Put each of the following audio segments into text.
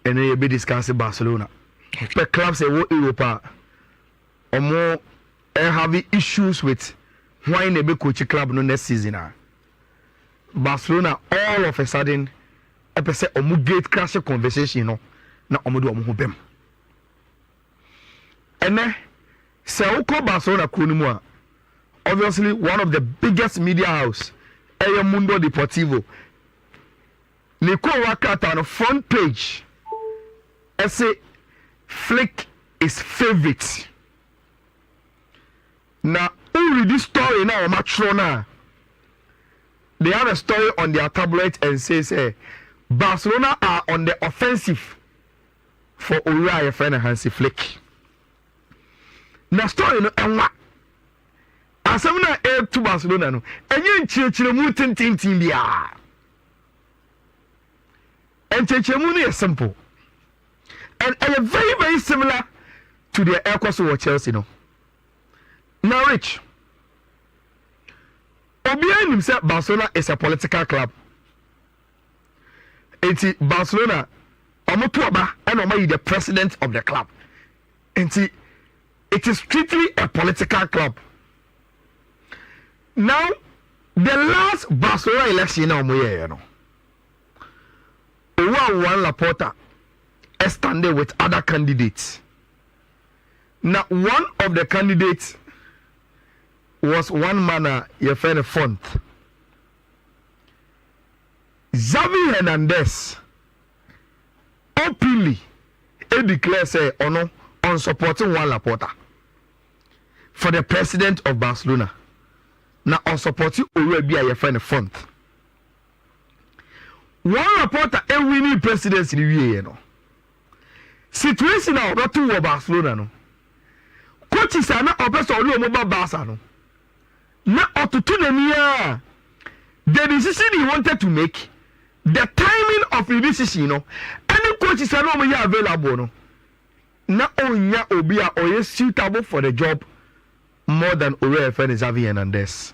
and then be discussing Barcelona. The clubs in Europa or more having issues with why they be coach club no next season. Barcelona all of a sudden I say omu gate crash conversation no na omu do omu ho bem. Ene se uko Barcelona kunu obviously one of the biggest media house Mundo Deportivo. Nico Wakata on the front page. I say Flick is favorite. Now, who read this story now on Barcelona? They have a story on their tablet and says Barcelona are on the offensive for Uriah friend Hansi Flick. Now story no enwa. Asamuna to Barcelona no. Enye nchiechire mu tintin bia. And Chechemuni is simple. And very, very similar to the Air Course of Chelsea. No? Now, Rich, Obian himself, Barcelona is a political club. It's Barcelona, Omotuaba, and Omai the president of the club. And it is strictly a political club. Now, the last Barcelona election, you know. One Laporta standing with other candidates. Now, one of the candidates was one man, your friend Font. Xavi Hernandez openly declares on supporting Juan Laporta for the president of Barcelona. Now, on supporting Urabia, your friend Font. One reporter winning presidency in the year, no. Situation now not to Barcelona, no. Coaches are not opposed to mobile Barca, no. Not to the decision he wanted to make, the timing of the decision, no. Any coaches are not available, no. Not only Obia or suitable for the job more than Uriah and Xavi Hernandez.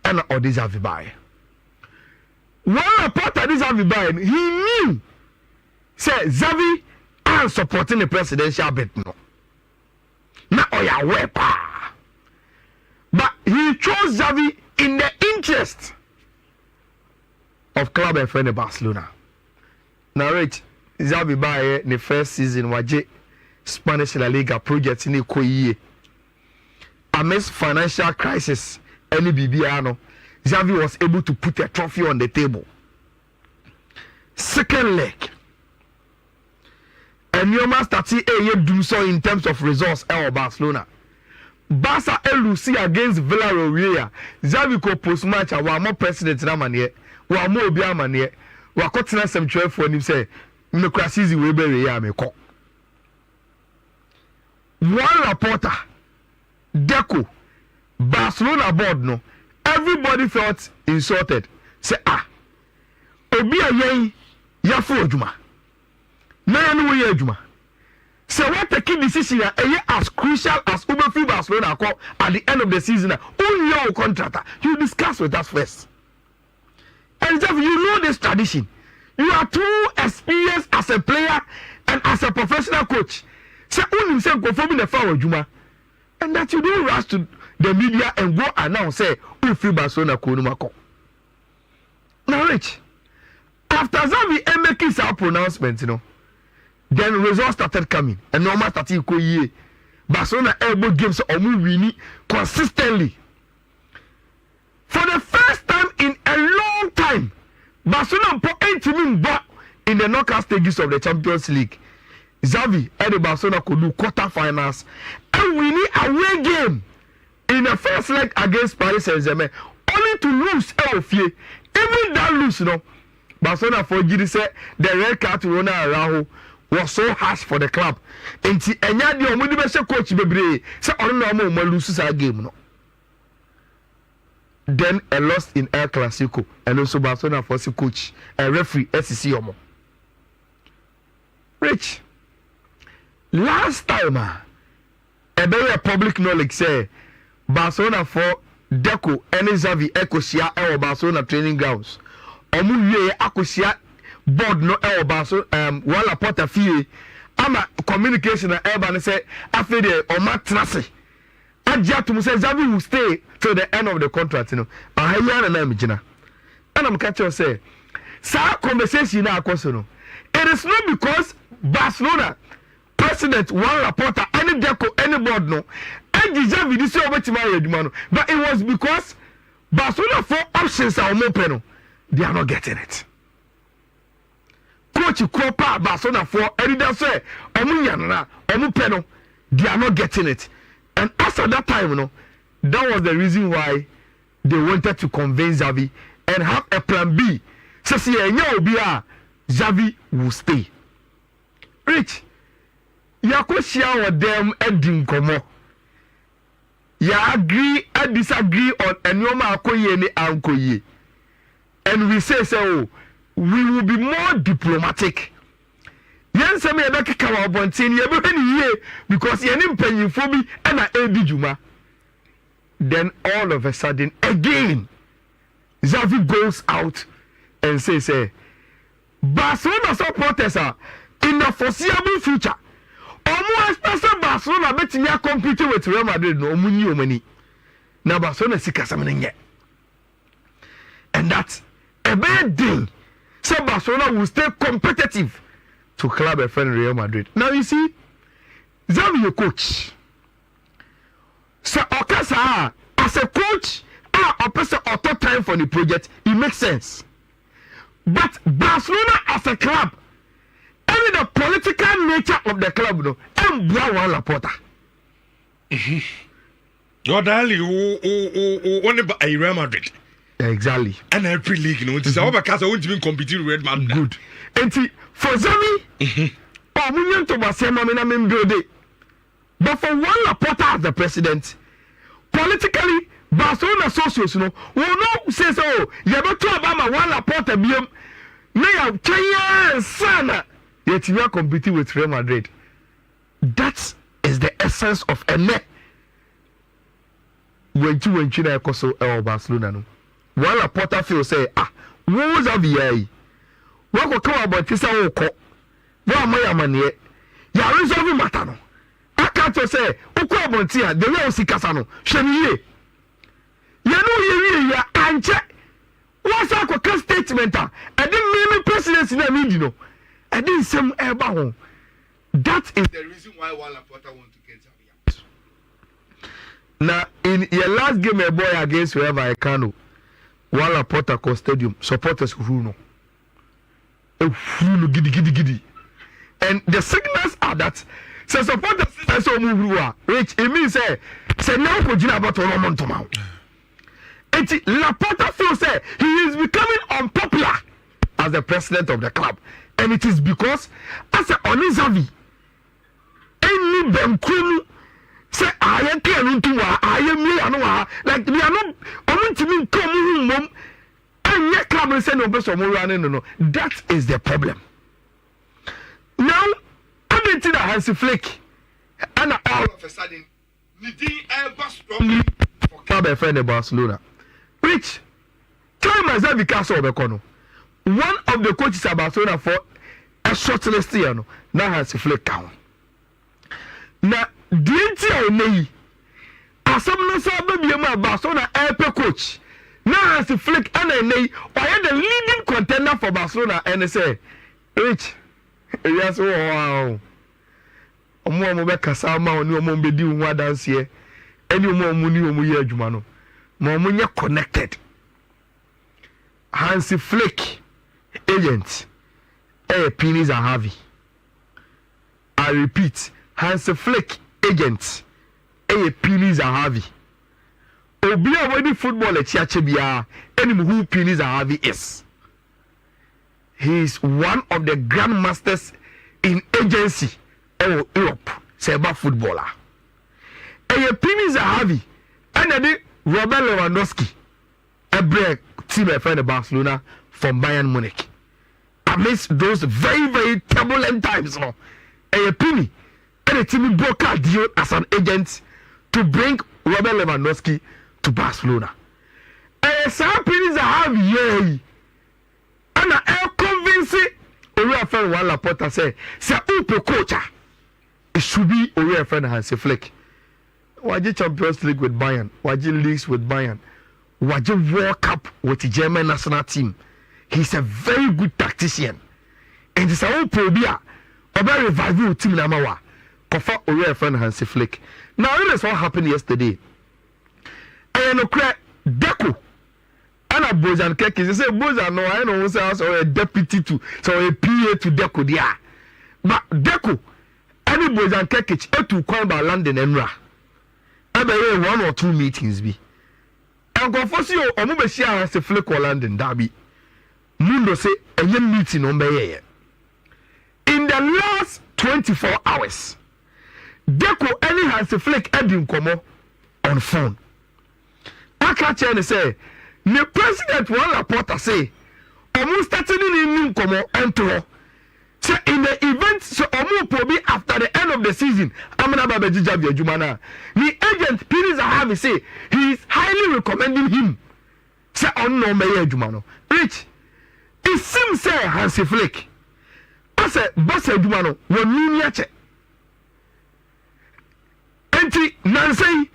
And or this Xavi by. One reporter this Xavi buying, he knew say Xavi are supporting the presidential bid no. Now oya wepa. But he chose Xavi in the interest of club and friend Barcelona. Now Rich, Xavi buy the first season waje Spanish La Liga project in Koye. Amidst financial crisis, any BBR Xavi was able to put a trophy on the table. Second leg. And you must do so in terms of results at Barcelona. Barca LUC against Villarreal. Xavi ko post match a more president na manie. Wa mo obi amanie. Wa kotina sem 12 for him say me kwasizi we be ya me ko. One reporter Deco Barcelona board no. Everybody felt insulted. Say obi ayen ya fo adwuma. Na no we adwuma. Say what taking decision as crucial as Ubefi Barcelona at the end of the season. Only your contractor. You discuss with us first. And if you know this tradition, you are too experienced as a player and as a professional coach. Say only say go for me the foul adwuma. And that you don't rush to the media and go announce say Ubefi Barcelona ko. Now Rich, after Xavi making his pronouncement, you know, then results started coming and normal started go ye. Barcelona elbow games winning consistently. For the first time in a long time, Barcelona put 8 teams back in the knockout stages of the Champions League. Xavi and the Barcelona could do quarterfinals and winning away game in the first leg against Paris Saint-Germain, only to lose Elfie. Even that lose, you know, Barcelona for Gidi said the red card to Ronald Araujo was so harsh for the club. And enya di omo di be se coach bebre say on no mo lose that game no. Then a loss in El Clasico and also Barcelona for the coach and referee SCC omo. Rich, last time a very public knowledge say Barcelona for Deco and Xavi Ecosia or Barcelona training grounds. Omu ye akosia board no Baso wala porta fie ama communication na eba say after the omatrase agya to say Xavi will stay till the end of the contract ahaya na me gina and I'm catch you say sa conversation na akoso no it is not because Barcelona president one reporter any deco any board no and Xavi this say obetima yeduma no but it was because Barcelona for options are open they are not getting it. Coach Kropa Barcelona for Edida say Omuyanana Omupeno they are not getting it. And after that time, that was the reason why they wanted to convince Xavi and have a plan B. So see Xavi will stay. Rich, Yakoshia or them ending komo. Ya agree and disagree on Enyoma Akoye ni Ankoye. And we say so. We will be more diplomatic. Yen se me ebeki kawa bontin ye be ni ye because ye ni mpanyinfo bi e na edi juma. Then all of a sudden again Xavi goes out and says Barcelona supporters are in the foreseeable future omo expect Barcelona betimi compete with Real Madrid no omo ni omani na Barcelona sika samne. And that's a bad thing. So Barcelona will stay competitive to club a friend Real Madrid. Now you see, Xavi your coach. So Okasa as a coach, a person auto time for the project, it makes sense. But Barcelona as a club, only the political nature of the club, no, and Blaua Laporta. Your darling, only by Real Madrid. Exactly. And every league, you know, it's our because I won't even compete with Red Man. Good. And for Xavi, we to Barcelona building. But for one Laporta as the president, politically, Barcelona associates, will not say so. You have to Obama one Laporta BM. Now, Kenya Sana, yet you are competing with Real Madrid. That is the essence of a net. When China Koso Barcelona. No. One reporter feel say, what was Xavi? What will come about this? I will call. What am I money? You are resolving matter. No, I can't say, Oko about here, the real Sikasano, Shemiye. You know, you are anche. What's our statement? I didn't mean presidency in the media. I didn't say about that is the reason why one reporter want to get Xavi out. Now, in your last game, a boy against whoever I can. Wala Porta Co Stadium supporters who know. Giddy. And the signals are that supporters so move which it means say now Kojina about Roman Tomau. La Porta feels say he is becoming unpopular as the president of the club. And it is because as a Xavi any Benkunu say I am telling to I am me and like we are not to me come mom and yet club and say no person no. That is the problem. Now I'm into the Hansi Flick and all of a sudden needing ever strongly for club and friend of Barcelona. Which time as I because of Econo. One of the coaches at Barcelona for a short list here now Hansi Flick count. Now DNT me asam say baby ma Barcelona airport coach now as the Flick and nay or the leading contender for Barcelona and say rich yes wow omo mo be kasa ma oni omo be di ho dance here any omo mu ni omo ye adwuma no ma omo nye connected Hansi Flick agent Pini's and Xavi. I repeat Hansi Flick agent Pini's and Xavi. Obi awadi football echiache bia enim who Pini's and Xavi is. He is one of the grandmasters in agency in Europe. Seba footballer. Pini's and Xavi and the Robert Lewandowski a break team friend of Barcelona from Bayern Munich. Amidst those very, very turbulent times, no, Pini and the team broke a deal as an agent to bring Robert Lewandowski to Barcelona. Some Pini's have and I convinced Oria friend one Laporta say upe coach it should be Oria friend Hansi Flick. Waji Champions League with Bayern, Waji leagues with Bayern, Waji World Cup with the German national team. He's a very good tactician. And it's a whole probia about revival team Namawa. Kofa Oria friend Hansi Flick. Now this is what happened yesterday. I know crack Deco. And a Bojan Keki, they say Bojan no, I know so a deputy to so a PA to Deco there. But Deco, any Bojan Keki, to call by London and Ra. Ebe one or two meetings be. And go for you or move share as a flick or London derby. Mundo say a meeting on Bayer. In the last 24 hours, Deco any has a flick Edin Como on phone. I catch and say, the president one Laporta say, almost starting in Como enter. So in the event, so almost probably after the end of the season, I'm gonna be Xavi Jumana. The agent Pires Xavi say he is highly recommending him. Say on no Mayor Jumano. Rich, it seems say Hansi Flick. I said Boss Jumano, when you yache. Enti Nancy,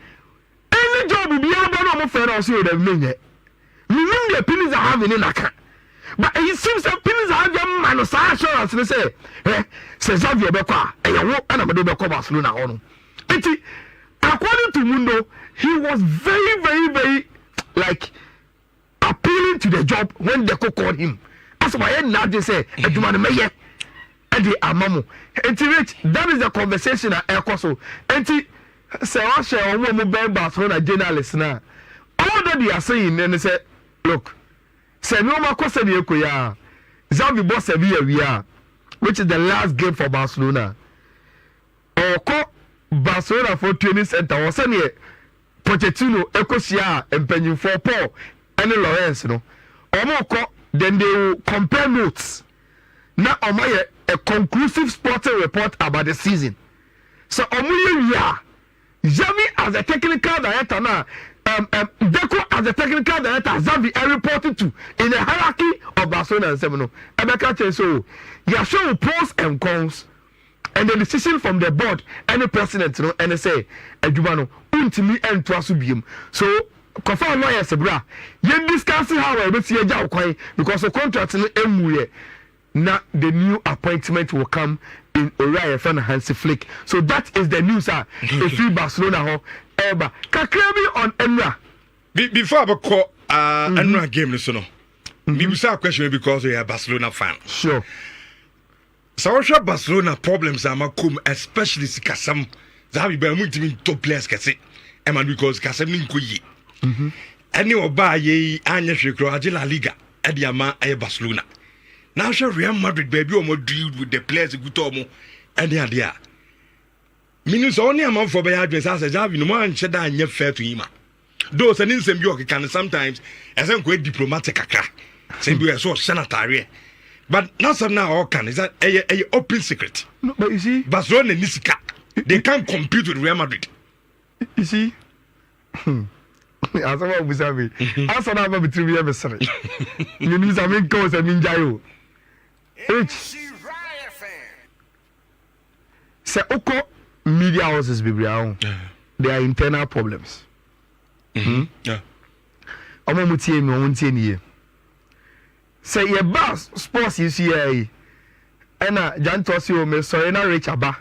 any job will be able to offer us here the minute. Remember Pires Xavi in Naka. But it seems that Pines have young man of assurance and say, says Xavi Bequa, and you walk and I'm a do Barcelona on. According to Mundo, he was very like appealing to the job when Deco called him. That's why I now they say, Edumane Meye, and the Amamu. And rich, that is the conversation at Ecoso. And say, I share a woman by Barcelona journalist now. All that they are saying, and they say, look. Say no more question ya. Xavi boss Sevilla we are, which is the last game for Barcelona. Or call Barcelona for training center or send Pochettino, Ecosia, and Penny for Paul and Lawrence, no. Or more call then they will compare notes. Now a conclusive sporting report about the season. So Xavi as a technical director now. Deco as a technical director, Xavi are reported to in the hierarchy of Barcelona and Semino. Ebeka so you show pros and cons and the decision from the board and the president, you know, and they say, Edumano, ultimately and trasubium. So confirm lawyer Sebra. You discussing how I will see a job because the contract in the now the new appointment will come in Oria and Hansi Flick. So that is the news, sir. If you Barcelona Eba, Kakrabi on Enra. Before I call Enra game, listen. Maybe say a question because we are Barcelona fan. Sure. So what Barcelona problems are makum, especially Kasam. Zabi be top players kase. Ema because Kasam ninkoyi. Any oba ye anya shekro La Liga. Ediama ay Barcelona. Now show Real Madrid baby or more deal with the players good omo and the idea. Minus only a month for by address as a job, no man shed and yet fair to him. Those and in some York can sometimes as a great diplomatic same you so sanitary. But not some now all can is that a open secret. No, but you see, Barcelona and Nisika, they can't compete with Real Madrid. You see, as I was having, as I have between me, sorry. You need some cause and Minjayo. Say, Oko media houses be brown. There are internal problems. Yeah. Omomutie me wontie nie. Say your boss sports you see na Jantosi o me sorry na rich aba.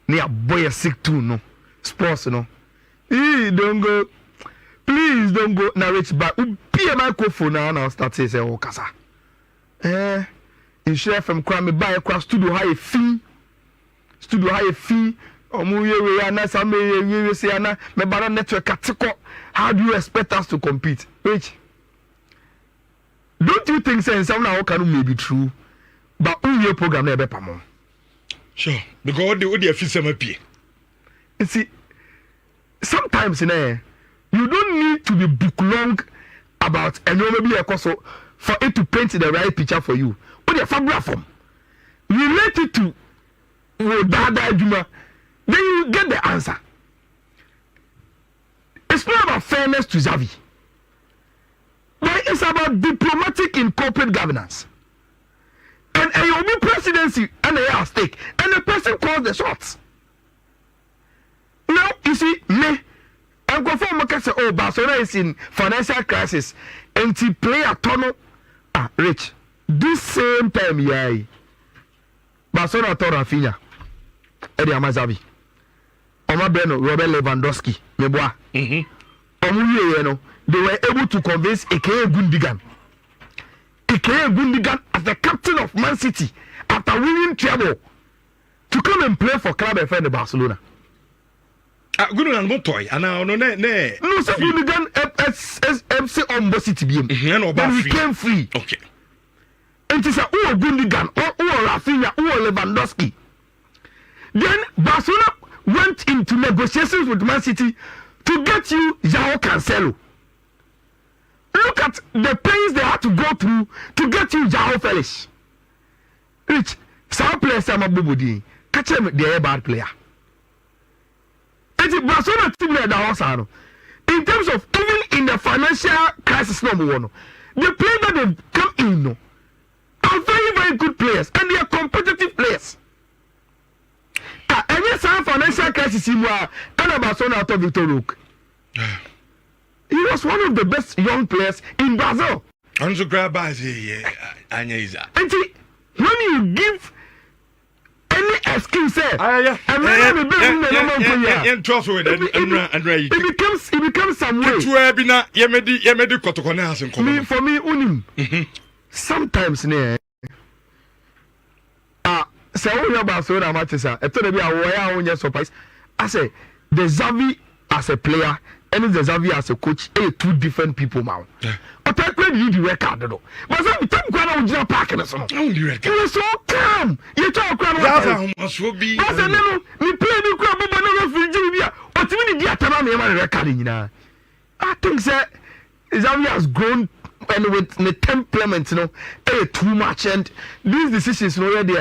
Ne aboy sick too no. Sports no. Don't go. Please don't go na rich back. Be a microphone now start say o kasa. In share from crime buy across studio high fee. Studio high fee. We are not some we say na me bana network atiko. How do you expect us to compete? Rich. Don't you think saying some now can may be true? But who your program never pamon? Sure. Because the official MP. You see, sometimes you don't need to be book long about and maybe a course for it to paint the right picture for you. What the fabric from relate it to Dada Juma, then you get the answer. It's not about fairness to Xavi, but it's about diplomatic in corporate governance. and you'll be presidency and they are at stake, and the person calls the shots. Now you see me, I'm going for say, oh, Barcelona is in financial crisis, and to play a tunnel. Rich, this same time, yeah, Barcelona told Rafinha, Eddie Amazabi, Oma Beno, Robert Lewandowski, Meboa. They were able to convince Ike Gundogan as the captain of Man City after winning treble to come and play for club and friend Barcelona. Gundogan no toy, and now no. So Gundogan FC on City BM. Then he came free. Okay. And he said, "Oh Gundogan, oh Rafinha, oh Lewandowski." Then Barcelona went into negotiations with Man City to get you João Cancelo. Look at the pains they had to go through to get you João Felix. Rich, some players are Mabubudi. Catch him, they are a bad player. And Barcelona team there that in terms of even in the financial crisis number one, the players that have come in are very, very good players and they are competitive players. And yes, our financial crisis in Barcelona out of Victor Roque. He was one of the best young players in Brazil. And so grab when you give any excuse, it becomes some way. For me, sometimes say we Barcelona matches I surprise. I say the Xavi as a player and the Xavi as a coach are two different people now. But I played the record though. But some time when I was park and so. You were so calm. You talk crowd. That's will be. But then we play the crowd but no Virginia. But even the Atama me record in I think that Xavi has grown and with the temperament, too much and these decisions already